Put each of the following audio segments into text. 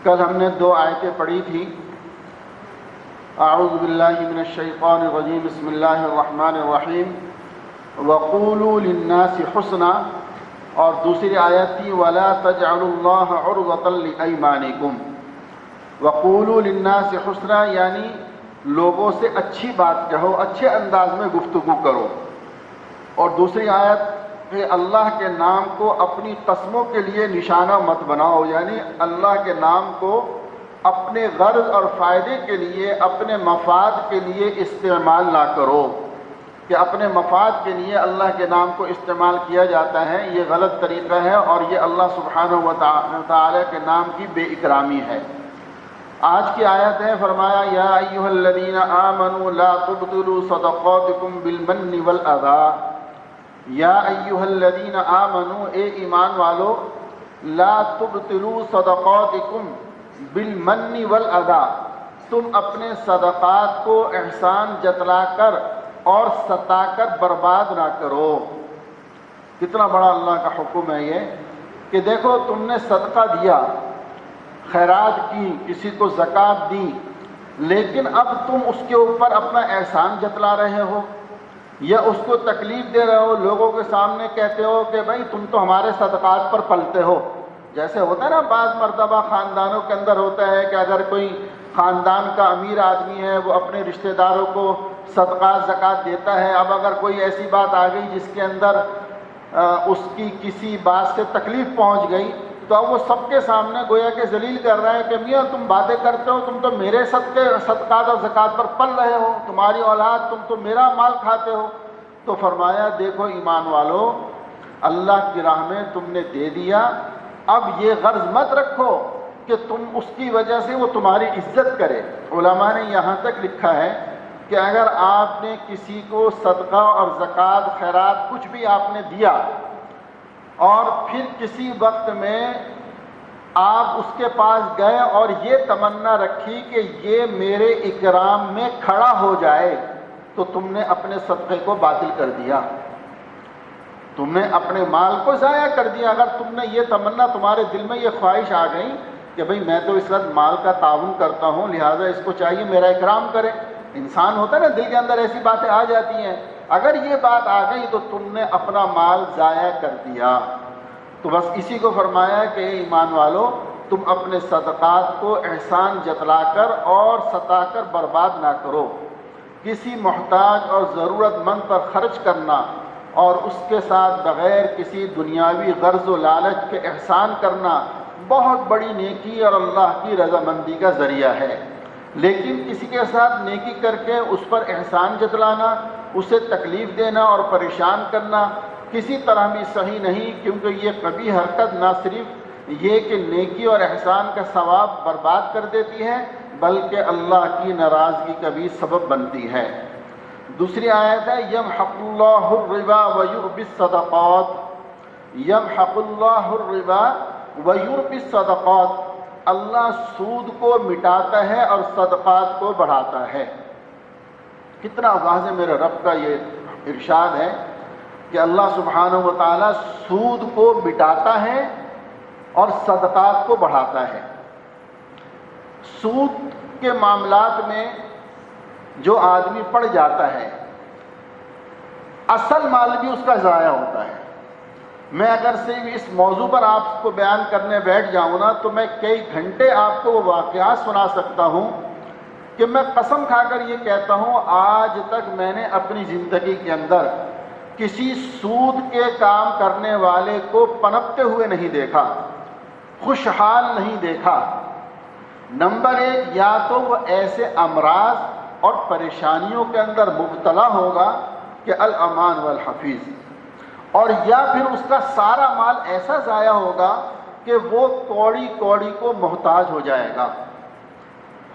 کل ہم نے 2 آیتیں پڑھی تھی. اعوذ باللہ من الشیطان الرجیم بسم اللہ الرحمن الرحیم وقولوا للناس حسنا، اور دوسری آیت تھی ولا تجعلوا اللہ عرضۃ لایمانکم. وقولوا للناس حسنا یعنی لوگوں سے اچھی بات کہو، اچھے انداز میں گفتگو کرو. اور دوسری آیت کہ اللہ کے نام کو اپنی قسموں کے لیے نشانہ مت بناؤ، یعنی اللہ کے نام کو اپنے غرض اور فائدے کے لیے، اپنے مفاد کے لیے استعمال نہ کرو. کہ اپنے مفاد کے لیے اللہ کے نام کو استعمال کیا جاتا ہے، یہ غلط طریقہ ہے، اور یہ اللہ سبحانہ و تعالی کے نام کی بے اکرامی ہے. آج کی آیت ہے، فرمایا یا ایھا الذین آمنوا لا تبطلوا صدقاتکم بالمن والاذی. یا ایھا الذین آمنوا، اے ایمان والو، لا تبطلوا صدقاتکم بالمن والاذی، تم اپنے صدقات کو احسان جتلا کر اور ستا کر برباد نہ کرو. کتنا بڑا اللہ کا حکم ہے یہ کہ دیکھو تم نے صدقہ دیا، خیرات کی، کسی کو زکوٰۃ دی، لیکن اب تم اس کے اوپر اپنا احسان جتلا رہے ہو یا اس کو تکلیف دے رہے ہو. لوگوں کے سامنے کہتے ہو کہ بھائی تم تو ہمارے صدقات پر پلتے ہو. جیسے ہوتا ہے نا بعض مرتبہ خاندانوں کے اندر ہوتا ہے کہ اگر کوئی خاندان کا امیر آدمی ہے وہ اپنے رشتہ داروں کو صدقات زکوٰۃ دیتا ہے. اب اگر کوئی ایسی بات آ گئی جس کے اندر اس کی کسی بات سے تکلیف پہنچ گئی تو اب وہ سب کے سامنے گویا کہ ذلیل کر رہا ہے کہ میاں تم باتیں کرتے ہو، تم تو میرے صدقات اور زکوٰۃ پر پل رہے ہو، تمہاری اولاد، تم تو میرا مال کھاتے ہو. تو فرمایا دیکھو ایمان والو، اللہ کی راہ میں تم نے دے دیا، اب یہ غرض مت رکھو کہ تم اس کی وجہ سے وہ تمہاری عزت کرے. علماء نے یہاں تک لکھا ہے کہ اگر آپ نے کسی کو صدقہ اور زکوٰۃ، خیرات کچھ بھی آپ نے دیا اور پھر کسی وقت میں آپ اس کے پاس گئے اور یہ تمنا رکھی کہ یہ میرے اکرام میں کھڑا ہو جائے، تو تم نے اپنے صدقے کو باطل کر دیا، تم نے اپنے مال کو ضائع کر دیا. اگر تم نے یہ تمنا، تمہارے دل میں یہ خواہش آ گئی کہ بھئی میں تو اس وقت مال کا تعاون کرتا ہوں لہٰذا اس کو چاہیے میرا اکرام کرے. انسان ہوتا ہے نا، دل کے اندر ایسی باتیں آ جاتی ہیں. اگر یہ بات آ گئی تو تم نے اپنا مال ضائع کر دیا. تو بس اسی کو فرمایا کہ اے ایمان والو، تم اپنے صدقات کو احسان جتلا کر اور ستا کر برباد نہ کرو. کسی محتاج اور ضرورت مند پر خرچ کرنا اور اس کے ساتھ بغیر کسی دنیاوی غرض و لالچ کے احسان کرنا بہت بڑی نیکی اور اللہ کی رضامندی کا ذریعہ ہے. لیکن کسی کے ساتھ نیکی کر کے اس پر احسان جتلانا، اسے تکلیف دینا اور پریشان کرنا کسی طرح بھی صحیح نہیں، کیونکہ یہ قبیح حرکت نہ صرف یہ کہ نیکی اور احسان کا ثواب برباد کر دیتی ہے بلکہ اللہ کی ناراضگی کا بھی سبب بنتی ہے. دوسری آیت ہے یمحق اللہ الربا ویربی الصدقات. یمحق اللہ الربا ویربی الصدقات، اللہ سود کو مٹاتا ہے اور صدقات کو بڑھاتا ہے. کتنا واضح میرے رب کا یہ ارشاد ہے کہ اللہ سبحانہ و تعالیٰ سود کو مٹاتا ہے اور صدقات کو بڑھاتا ہے. سود کے معاملات میں جو آدمی پڑ جاتا ہے اصل مال بھی اس کا ضائع ہوتا ہے. میں اگر صرف اس موضوع پر آپ کو بیان کرنے بیٹھ جاؤں نا تو میں کئی گھنٹے آپ کو وہ واقعات سنا سکتا ہوں کہ میں قسم کھا کر یہ کہتا ہوں آج تک میں نے اپنی زندگی کے اندر کسی سود کے کام کرنے والے کو پنپتے ہوئے نہیں دیکھا، خوشحال نہیں دیکھا. نمبر 1، یا تو وہ ایسے امراض اور پریشانیوں کے اندر مبتلا ہوگا کہ الامان والحفیظ، اور یا پھر اس کا سارا مال ایسا ضائع ہوگا کہ وہ کوڑی کوڑی کو محتاج ہو جائے گا.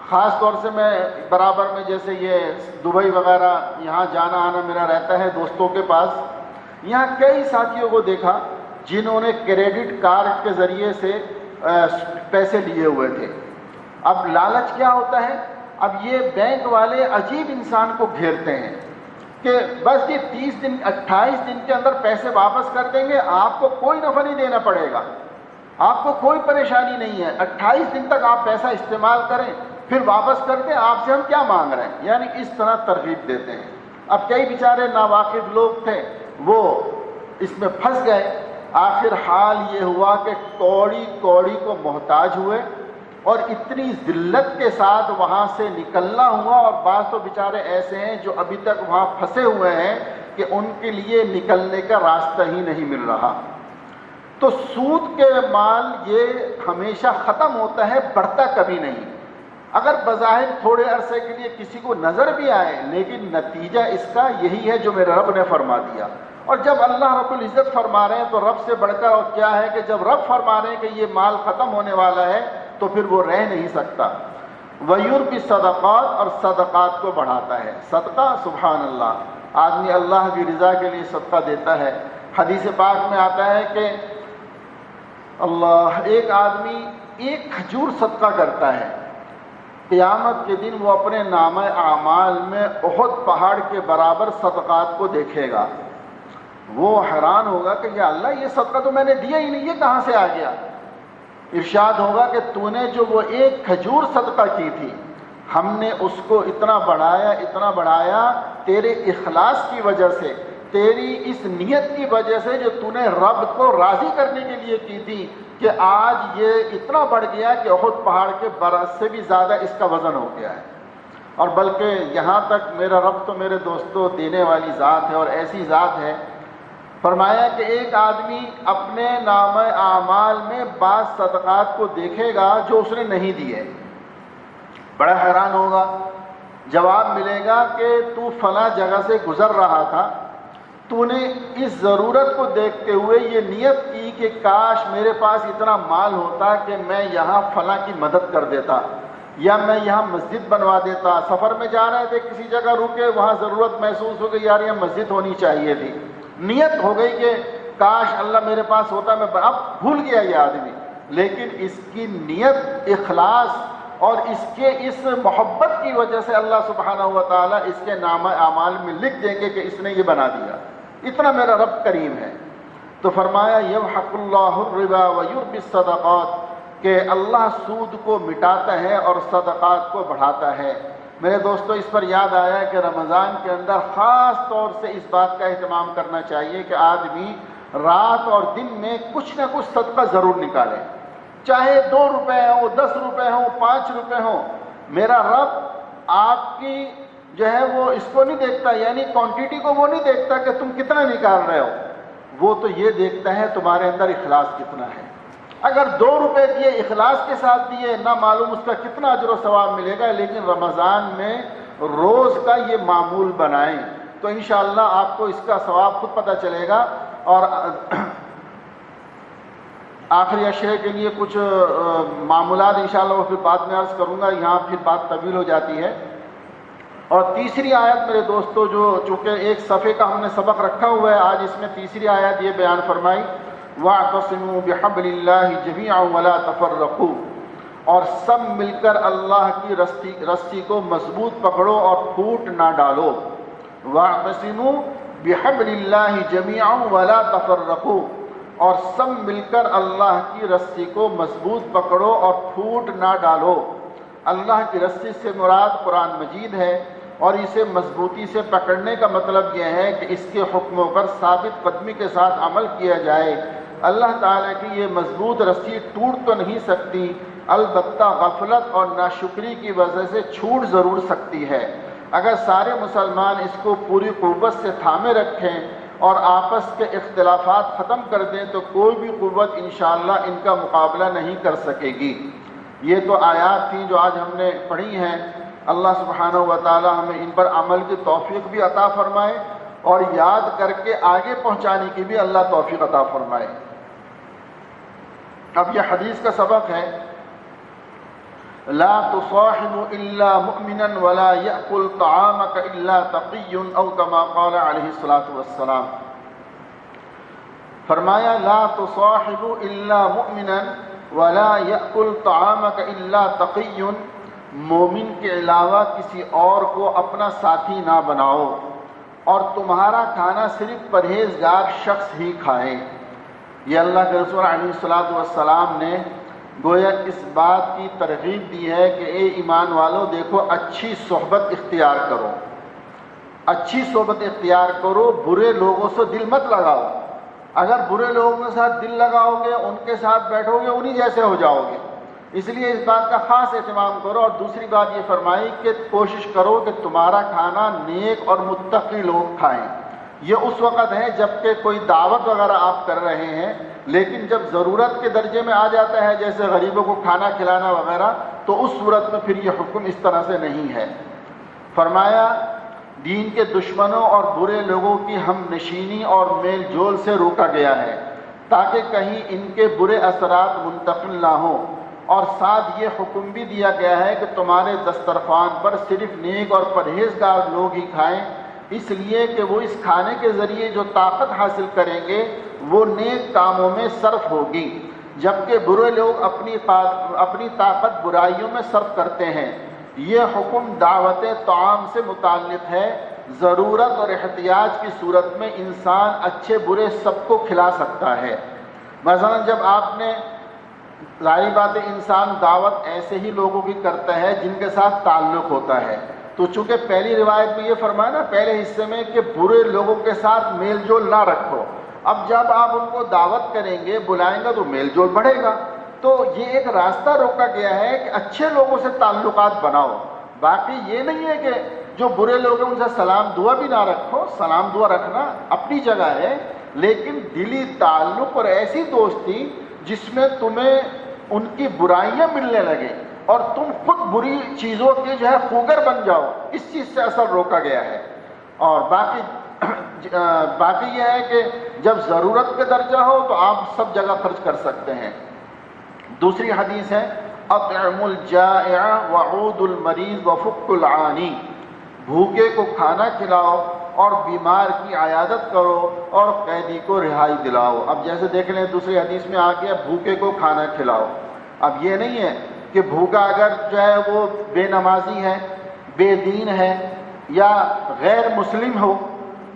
خاص طور سے میں برابر میں جیسے یہ دبئی وغیرہ یہاں جانا آنا میرا رہتا ہے دوستوں کے پاس، یہاں کئی ساتھیوں کو دیکھا جنہوں نے کریڈٹ کارڈ کے ذریعے سے پیسے لیے ہوئے تھے. اب لالچ کیا ہوتا ہے، اب یہ بینک والے عجیب انسان کو گھیرتے ہیں کہ بس یہ 30 دن 28 دن کے اندر پیسے واپس کر دیں گے، آپ کو کوئی نفع نہیں دینا پڑے گا. آپ کو کوئی پریشانی نہیں ہے، 28 دن تک آپ پیسہ استعمال کریں پھر واپس کر دیں، آپ سے ہم کیا مانگ رہے ہیں، یعنی اس طرح ترغیب دیتے ہیں۔ اب کئی بیچارے ناواقف لوگ تھے، وہ اس میں پھنس گئے، آخر حال یہ ہوا کہ کوڑی کوڑی کو محتاج ہوئے اور اتنی ذلت کے ساتھ وہاں سے نکلنا ہوا، اور بعض تو بیچارے ایسے ہیں جو ابھی تک وہاں پھنسے ہوئے ہیں کہ ان کے لیے نکلنے کا راستہ ہی نہیں مل رہا۔ تو سود کے مال یہ ہمیشہ ختم ہوتا ہے، بڑھتا کبھی نہیں۔ اگر بظاہر تھوڑے عرصے کے لیے کسی کو نظر بھی آئے، لیکن نتیجہ اس کا یہی ہے جو میرے رب نے فرما دیا۔ اور جب اللہ رب العزت فرما رہے ہیں تو رب سے بڑھ کر اور کیا ہے کہ جب رب فرما رہے ہیں کہ یہ مال ختم ہونے والا ہے تو پھر وہ رہ نہیں سکتا۔ وَيُرْبِي الصَّدَقَاتِ، اور صدقات کو بڑھاتا ہے۔ صدقہ، سبحان اللہ، آدمی اللہ کی رضا کے لیے صدقہ دیتا ہے۔ حدیث پاک میں آتا ہے کہ اللہ، ایک آدمی ایک کھجور صدقہ کرتا ہے، قیامت کے دن وہ اپنے نامہ اعمال میں احد پہاڑ کے برابر صدقات کو دیکھے گا۔ وہ حیران ہوگا کہ یا اللہ، یہ صدقہ تو میں نے دیا ہی نہیں، یہ کہاں سے آ گیا؟ ارشاد ہوگا کہ تو نے جو وہ ایک کھجور صدقہ کی تھی، ہم نے اس کو اتنا بڑھایا تیرے اخلاص کی وجہ سے، تیری اس نیت کی وجہ سے جو تو نے رب کو راضی کرنے کے لیے کی تھی، کہ آج یہ اتنا بڑھ گیا کہ احد پہاڑ کے برابر سے بھی زیادہ اس کا وزن ہو گیا ہے۔ اور بلکہ یہاں تک میرا رب تو میرے دوستوں دینے والی ذات ہے، اور ایسی ذات ہے، فرمایا کہ ایک آدمی اپنے نامہ اعمال میں بعض صدقات کو دیکھے گا جو اس نے نہیں دیے، بڑا حیران ہوگا۔ جواب ملے گا کہ تو فلاں جگہ سے گزر رہا تھا، تو نے اس ضرورت کو دیکھتے ہوئے یہ نیت کی کہ کاش میرے پاس اتنا مال ہوتا کہ میں یہاں فلاں کی مدد کر دیتا، یا میں یہاں مسجد بنوا دیتا۔ سفر میں جا رہے تھے، کسی جگہ رکے، وہاں ضرورت محسوس ہو گئی، یار یہ مسجد ہونی چاہیے تھی، نیت ہو گئی کہ کاش اللہ میرے پاس ہوتا، میں اب بھول گیا یہ آدمی، لیکن اس کی نیت، اخلاص اور اس محبت کی وجہ سے اللہ سبحانہ و تعالیٰ اس کے نامہ اعمال میں لکھ دیں گے کہ اس نے یہ بنا دیا۔ اتنا میرا رب کریم ہے۔ تو فرمایا یمحق اللہ الربا ویربی الصدقات، کہ اللہ سود کو مٹاتا ہے اور صدقات کو بڑھاتا ہے۔ میرے دوستو، اس پر یاد آیا کہ رمضان کے اندر خاص طور سے اس بات کا اہتمام کرنا چاہیے کہ آدمی رات اور دن میں کچھ نہ کچھ صدقہ ضرور نکالے، چاہے 2 روپے ہوں، 10 روپے ہوں، 5 روپے ہوں۔ میرا رب آپ کی جو ہے وہ اس کو نہیں دیکھتا، یعنی کوانٹٹی کو وہ نہیں دیکھتا کہ تم کتنا نکال رہے ہو، وہ تو یہ دیکھتا ہے تمہارے اندر اخلاص کتنا ہے۔ اگر 2 روپے دیے، اخلاص کے ساتھ دیے، نہ معلوم اس کا کتنا اجر و ثواب ملے گا، لیکن رمضان میں روز کا یہ معمول بنائیں تو انشاءاللہ آپ کو اس کا ثواب خود پتہ چلے گا۔ اور آخری اشیاء کے لیے کچھ معمولات انشاءاللہ وہ پھر بعد میں عرض کروں گا، یہاں پھر بات طویل ہو جاتی ہے۔ اور تیسری آیت میرے دوستو، جو چونکہ ایک صفحے کا ہم نے سبق رکھا ہوا ہے، آج اس میں تیسری آیت یہ بیان فرمائی، وَاعْتَصِمُوا بِحَبْلِ اللَّهِ جَمِيعًا وَلَا تَفَرَّقُوا، اور سب مل کر اللہ کی رسی کو مضبوط پکڑو اور پھوٹ نہ ڈالو۔ وَاعْتَصِمُوا بِحَبْلِ اللَّهِ جَمِيعًا وَلَا تَفَرَّقُوا، اور سب مل کر اللہ کی رسی کو مضبوط پکڑو اور پھوٹ نہ ڈالو۔ اللہ کی رسی سے مراد قرآن مجید ہے، اور اسے مضبوطی سے پکڑنے کا مطلب یہ ہے کہ اس کے حکموں پر ثابت قدمی کے ساتھ عمل کیا جائے۔ اللہ تعالیٰ کی یہ مضبوط رسی ٹوٹ تو نہیں سکتی، البتہ غفلت اور ناشکری کی وجہ سے چھوٹ ضرور سکتی ہے۔ اگر سارے مسلمان اس کو پوری قوت سے تھامے رکھیں اور آپس کے اختلافات ختم کر دیں تو کوئی بھی قوت انشاءاللہ ان کا مقابلہ نہیں کر سکے گی۔ یہ تو آیات تھیں جو آج ہم نے پڑھی ہیں۔ اللہ سبحانہ و تعالی ہمیں ان پر عمل کی توفیق بھی عطا فرمائے اور یاد کر کے آگے پہنچانے کی بھی اللہ توفیق عطا فرمائے۔ اب یہ حدیث کا سبق ہے، لا تصاحب الا مؤمنا ولا يأكل طعامك الا تقي، او كما قال علیہ الصلوۃ والسلام۔ فرمایا لا تصاحب الا مؤمنا ولا يأكل طعامك الا تقي، مومن کے علاوہ کسی اور کو اپنا ساتھی نہ بناؤ اور تمہارا کھانا صرف پرہیزگار شخص ہی کھائے۔ یہ اللہ کے رسول علیہ الصلوۃ والسلام نے گویا اس بات کی ترغیب دی ہے کہ اے ایمان والو دیکھو اچھی صحبت اختیار کرو، اچھی صحبت اختیار کرو، برے لوگوں سے دل مت لگاؤ۔ اگر برے لوگوں کے ساتھ دل لگاؤ گے، ان کے ساتھ بیٹھو گے، انہی جیسے ہو جاؤ گے۔ اس لیے اس بات کا خاص اہتمام کرو۔ اور دوسری بات یہ فرمائی کہ کوشش کرو کہ تمہارا کھانا نیک اور متقی لوگ کھائیں۔ یہ اس وقت ہے جب کہ کوئی دعوت وغیرہ آپ کر رہے ہیں، لیکن جب ضرورت کے درجے میں آ جاتا ہے جیسے غریبوں کو کھانا کھلانا وغیرہ، تو اس صورت میں پھر یہ حکم اس طرح سے نہیں ہے۔ فرمایا دین کے دشمنوں اور برے لوگوں کی ہم نشینی اور میل جول سے روکا گیا ہے تاکہ کہیں ان کے برے اثرات منتقل نہ ہوں، اور ساتھ یہ حکم بھی دیا گیا ہے کہ تمہارے دسترخوان پر صرف نیک اور پرہیزگار لوگ ہی کھائیں، اس لیے کہ وہ اس کھانے کے ذریعے جو طاقت حاصل کریں گے وہ نیک کاموں میں صرف ہوگی، جبکہ برے لوگ اپنی طاقت برائیوں میں صرف کرتے ہیں۔ یہ حکم دعوت طعام سے متعلق ہے۔ ضرورت اور احتیاج کی صورت میں انسان اچھے برے سب کو کھلا سکتا ہے۔ مثلا جب آپ نے، ظاہری بات ہے انسان دعوت ایسے ہی لوگوں کی کرتا ہے جن کے ساتھ تعلق ہوتا ہے، تو چونکہ پہلی روایت میں یہ فرمایا نا پہلے حصے میں کہ برے لوگوں کے ساتھ میل جول نہ رکھو، اب جب آپ ان کو دعوت کریں گے، بلائیں گے تو میل جول بڑھے گا۔ تو یہ ایک راستہ روکا گیا ہے کہ اچھے لوگوں سے تعلقات بناؤ۔ باقی یہ نہیں ہے کہ جو برے لوگ ہیں ان سے سلام دعا بھی نہ رکھو، سلام دعا رکھنا اپنی جگہ ہے، لیکن دلی تعلق اور ایسی دوستی جس میں تمہیں ان کی برائیاں ملنے لگے اور تم خود بری چیزوں کے جو ہے خوگر بن جاؤ، اس چیز سے اثر روکا گیا ہے۔ اور باقی یہ ہے کہ جب ضرورت کے درجہ ہو تو آپ سب جگہ خرچ کر سکتے ہیں۔ دوسری حدیث ہے اطعم الجائع وعود المریض وفک العانی، بھوکے کو کھانا کھلاؤ اور بیمار کی عیادت کرو اور قیدی کو رہائی دلاؤ۔ اب جیسے دیکھ لیں دوسری حدیث میں آ گیا بھوکے کو کھانا کھلاؤ۔ اب یہ نہیں ہے کہ بھوکا اگر جو ہے وہ بے نمازی ہے، بے دین ہے یا غیر مسلم ہو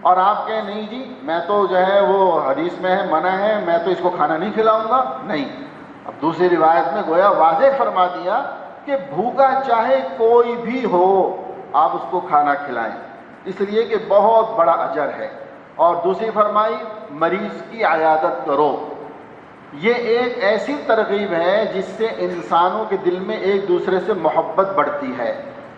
اور آپ کہیں نہیں جی میں تو جو ہے وہ حدیث میں ہے منع ہے، میں تو اس کو کھانا نہیں کھلاؤں گا، نہیں۔ اب دوسری روایت میں گویا واضح فرما دیا کہ بھوکا چاہے کوئی بھی ہو آپ اس کو کھانا کھلائیں، اس لیے کہ بہت بڑا اجر ہے۔ اور دوسری فرمائی مریض کی عیادت کرو۔ یہ ایک ایسی ترغیب ہے جس سے انسانوں کے دل میں ایک دوسرے سے محبت بڑھتی ہے،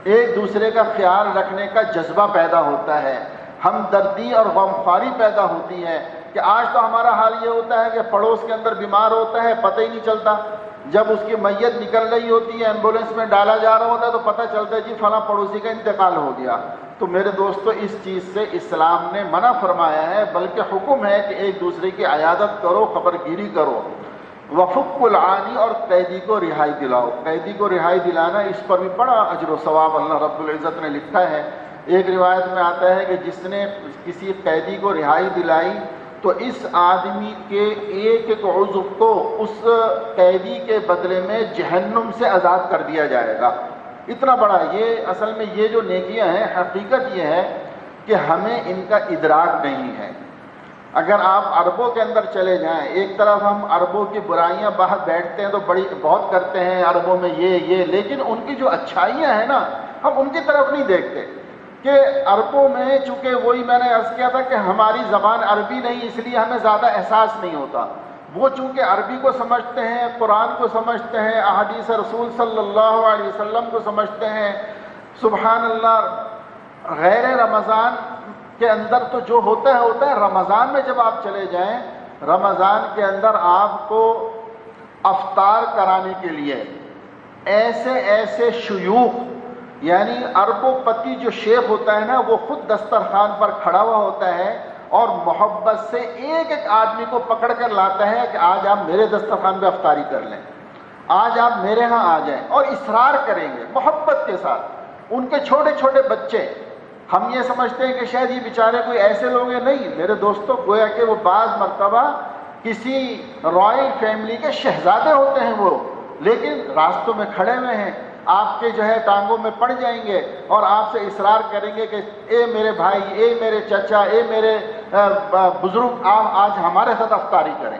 ایک دوسرے کا خیال رکھنے کا جذبہ پیدا ہوتا ہے، ہمدردی اور غمخواری پیدا ہوتی ہے۔ کہ آج تو ہمارا حال یہ ہوتا ہے کہ پڑوس کے اندر بیمار ہوتا ہے پتہ ہی نہیں چلتا، جب اس کی میت نکل رہی ہوتی ہے ایمبولینس میں ڈالا جا رہا ہوتا ہے تو پتہ چلتا ہے جی فلاں پڑوسی کا انتقال ہو گیا۔ تو میرے دوستو اس چیز سے اسلام نے منع فرمایا ہے، بلکہ حکم ہے کہ ایک دوسرے کی عیادت کرو، خبر گیری کرو۔ وفق العانی، اور قیدی کو رہائی دلاؤ۔ قیدی کو رہائی دلانا اس پر بھی بڑا اجر و ثواب اللہ رب العزت نے لکھا ہے۔ ایک روایت میں آتا ہے کہ جس نے کسی قیدی کو رہائی دلائی تو اس آدمی کے ایک ایک عضو کو اس قیدی کے بدلے میں جہنم سے آزاد کر دیا جائے گا۔ اتنا بڑا یہ اصل میں یہ جو نیکیاں ہیں حقیقت یہ ہے کہ ہمیں ان کا ادراک نہیں ہے۔ اگر آپ عربوں کے اندر چلے جائیں، ایک طرف ہم عربوں کی برائیاں باہر بیٹھتے ہیں تو بہت کرتے ہیں عربوں میں یہ، لیکن ان کی جو اچھائیاں ہیں نا ہم ان کی طرف نہیں دیکھتے۔ کہ عربوں میں چونکہ وہی میں نے عرض کیا تھا کہ ہماری زبان عربی نہیں، اس لیے ہمیں زیادہ احساس نہیں ہوتا۔ وہ چونکہ عربی کو سمجھتے ہیں، قرآن کو سمجھتے ہیں، احادیث رسول صلی اللہ علیہ وسلم کو سمجھتے ہیں، سبحان اللہ، غیر رمضان کے اندر تو جو ہوتا ہے، رمضان میں جب آپ چلے جائیں، رمضان کے اندر آپ کو افطار کرانے کے لیے ایسے شیوخ، یعنی اربوں پتی جو شیخ ہوتا ہے نا وہ خود دسترخوان پر کھڑا ہوا ہوتا ہے اور محبت سے ایک ایک آدمی کو پکڑ کر لاتا ہے کہ آج آپ میرے دسترخوان پہ افطاری کر لیں، آج آپ میرے ہاں آ جائیں، اور اصرار کریں گے محبت کے ساتھ۔ ان کے چھوٹے چھوٹے بچے، ہم یہ سمجھتے ہیں کہ شاید یہ بیچارے کوئی ایسے لوگ ہیں، نہیں میرے دوستوں، گویا کہ وہ بعض مرتبہ کسی رائل فیملی کے شہزادے ہوتے ہیں وہ، لیکن راستوں میں کھڑے ہوئے ہیں، آپ کے جو ہے ٹانگوں میں پڑ جائیں گے اور آپ سے اصرار کریں گے کہ اے میرے بھائی، اے میرے چچا، اے میرے بزرگ، آپ آج ہمارے ساتھ افطاری کریں۔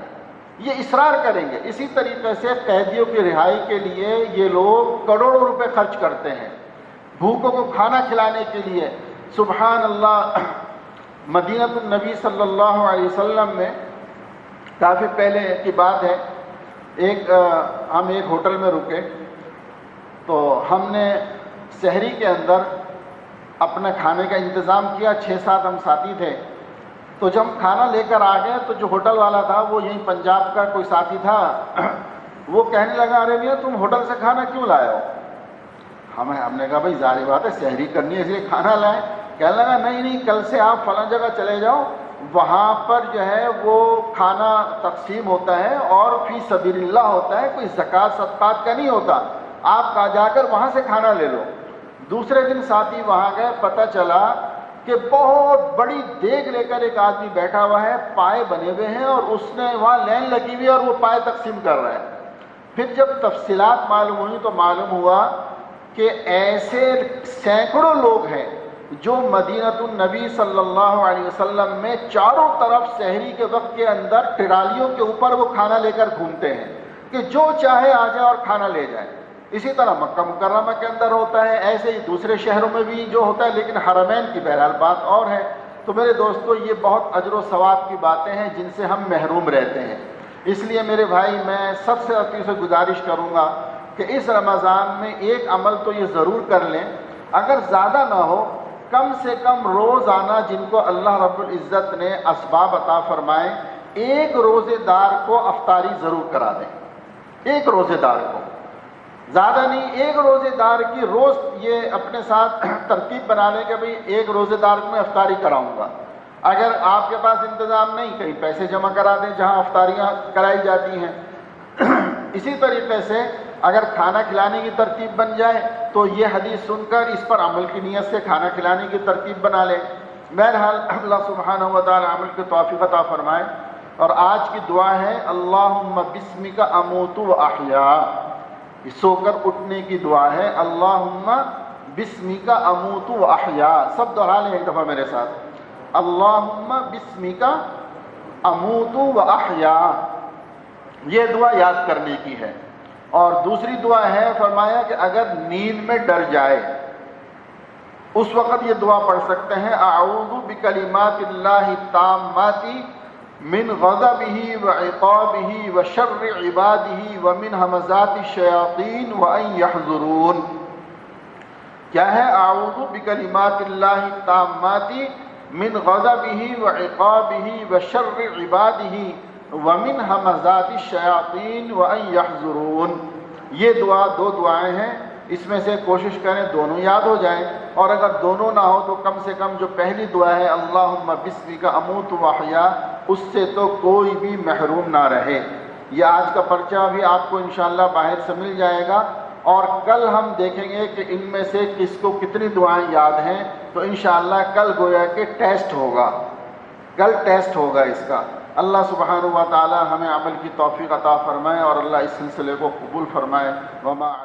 یہ اصرار کریں گے۔ اسی طریقے سے قیدیوں کی رہائی کے لیے یہ لوگ کروڑوں روپے خرچ کرتے ہیں، بھوکوں کو کھانا کھلانے کے لیے۔ سبحان اللہ، مدینہ النبی صلی اللہ علیہ وسلم میں کافی پہلے کی بات ہے، ہم ایک ہوٹل میں رکے تو ہم نے سحری کے اندر اپنے کھانے کا انتظام کیا، 6-7 ہم ساتھی تھے۔ تو جب ہم کھانا لے کر آ گئے تو جو ہوٹل والا تھا وہ یہیں پنجاب کا کوئی ساتھی تھا، وہ کہنے لگا ارے میاں تم ہوٹل سے کھانا کیوں لائے ہو؟ ہم نے کہا بھائی ظاہر بات ہے سحری کرنی ہے اس لیے کھانا لائیں۔ کہنے لگا نہیں کل سے آپ فلاں جگہ چلے جاؤ، وہاں پر جو ہے وہ کھانا تقسیم ہوتا ہے اور فی سبیل اللہ ہوتا ہے، کوئی زکوٰۃ صدقات کا نہیں ہوتا، آپ جا کر وہاں سے کھانا لے لو۔ دوسرے دن ساتھی وہاں گئے، پتہ چلا کہ بہت بڑی دیگ لے کر ایک آدمی بیٹھا ہوا ہے، پائے بنے ہوئے ہیں اور اس نے وہاں لین لگی ہوئی اور وہ پائے تقسیم کر رہا ہے۔ پھر جب تفصیلات معلوم ہوئی تو معلوم ہوا کہ ایسے سینکڑوں لوگ ہیں جو مدینہ النبی صلی اللہ علیہ وسلم میں چاروں طرف سحری کے وقت کے اندر ٹرالیوں کے اوپر وہ کھانا لے کر گھومتے ہیں کہ جو چاہے آ جائے اور کھانا لے جائے۔ اسی طرح مکہ مکرمہ کے اندر ہوتا ہے، ایسے ہی دوسرے شہروں میں بھی جو ہوتا ہے، لیکن حرمین کی بہرحال بات اور ہے۔ تو میرے دوستو یہ بہت اجر و ثواب کی باتیں ہیں جن سے ہم محروم رہتے ہیں۔ اس لیے میرے بھائی میں سب سے اپنی سے گزارش کروں گا کہ اس رمضان میں ایک عمل تو یہ ضرور کر لیں، اگر زیادہ نہ ہو کم سے کم روزانہ جن کو اللہ رب العزت نے اسباب عطا فرمائے، ایک روزے دار کو افطاری ضرور کرا دیں۔ ایک روزے دار کو، زیادہ نہیں، ایک روزے دار کی روز یہ اپنے ساتھ ترتیب بنا لیں کہ بھئی ایک روزے دار کو میں افطاری کراؤں گا۔ اگر آپ کے پاس انتظام نہیں، کہیں پیسے جمع کرا دیں جہاں افطاریاں کرائی جاتی ہیں۔ اسی طریقے سے اگر کھانا کھلانے کی ترتیب بن جائے تو یہ حدیث سن کر اس پر عمل کی نیت سے کھانا کھلانے کی ترتیب بنا لیں۔ بہرحال اللہ سبحانہ و تعالی عمل کی توفیق عطا فرمائے۔ اور آج کی دعا ہے اللہم بسمک اموت و احیا، سو کر اٹھنے کی دعا ہے، اللہم بسمک اموت و احیا۔ سب دہرا لیں ایک دفعہ میرے ساتھ، اللہم بسمک اموت و احیا، یہ دعا یاد کرنے کی ہے۔ اور دوسری دعا ہے، فرمایا کہ اگر نیند میں ڈر جائے اس وقت یہ دعا پڑھ سکتے ہیں، اعوذ بکلمات اللہ التامات من غضبہ وعقابہ وشر عبادہ ومن ہمزات الشیاطین وان یحضرون۔ کیا ہے؟ اعوذ بکلمات اللہ التامات من غضبہ وعقابہ وشر عبادہ ومن ہمزات الشیاطین وان یحضرون۔ یہ دعا دو دعائیں ہیں، اس میں سے کوشش کریں دونوں یاد ہو جائیں، اور اگر دونوں نہ ہو تو کم سے کم جو پہلی دعا ہے اللہم بسمک اموت و احیا، اس سے تو کوئی بھی محروم نہ رہے۔ یہ آج کا پرچہ بھی آپ کو انشاءاللہ باہر سے مل جائے گا، اور کل ہم دیکھیں گے کہ ان میں سے کس کو کتنی دعائیں یاد ہیں۔ تو انشاءاللہ کل گویا کہ ٹیسٹ ہوگا، کل ٹیسٹ ہوگا اس کا۔ اللہ سبحانہ و تعالی ہمیں عمل کی توفیق عطا فرمائے اور اللہ اس سلسلے کو قبول فرمائے۔ وما